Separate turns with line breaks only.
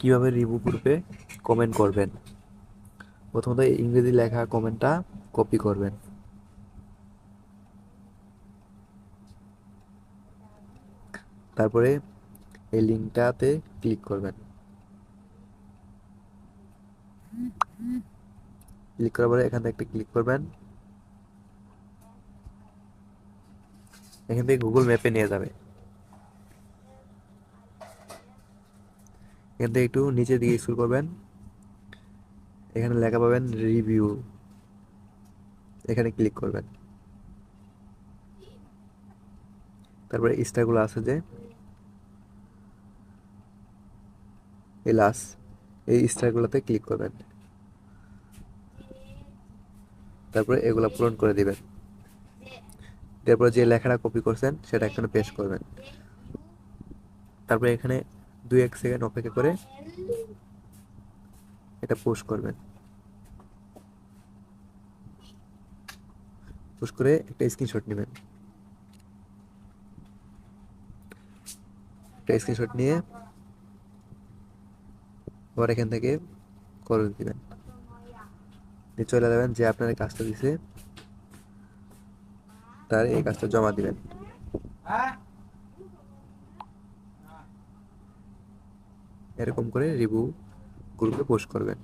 কিভাবে রিভিউ গ্রুপে কমেন্ট করবেন। প্রথমত ইংরেজি লেখা কমেন্টটা কপি করবেন। তারপরে এই লিঙ্কটাতে ক্লিক করবেন। ক্লিক করার পরে এখান থেকে একটা ক্লিক করবেন। এখান থেকে গুগল ম্যাপে নিয়ে যাবে। এখান থেকে একটু নিচের দিকে স্ক্রল করবেন। এখানে লেখা পাবেন রিভিউ, এখানে ক্লিক করবেন। তারপরে স্টারগুলো আছে যে এই লাস্ট, এই স্টারগুলোতে ক্লিক করবেন। তারপরে এগুলো পূরণ করে দিবেন। তারপরে যে লেখাটা কপি করছেন সেটা এখানে পেস্ট করবেন। তারপরে এখানে 2-1 সেকেন্ড অপেক্ষা করে এটা পোস্ট করবেন। পোস্ট করে একটা স্ক্রিনশট নেবেন। একটা স্ক্রিনশট নিয়ে আবার এখান থেকে করে দিবেন। দিয়ে চলে যাবেন যে আপনার এই কাজটা দিছে তার এই কাজটা জমা দিবেন। এরকম করে রিভিউ গ্রুপে পোস্ট করবেন।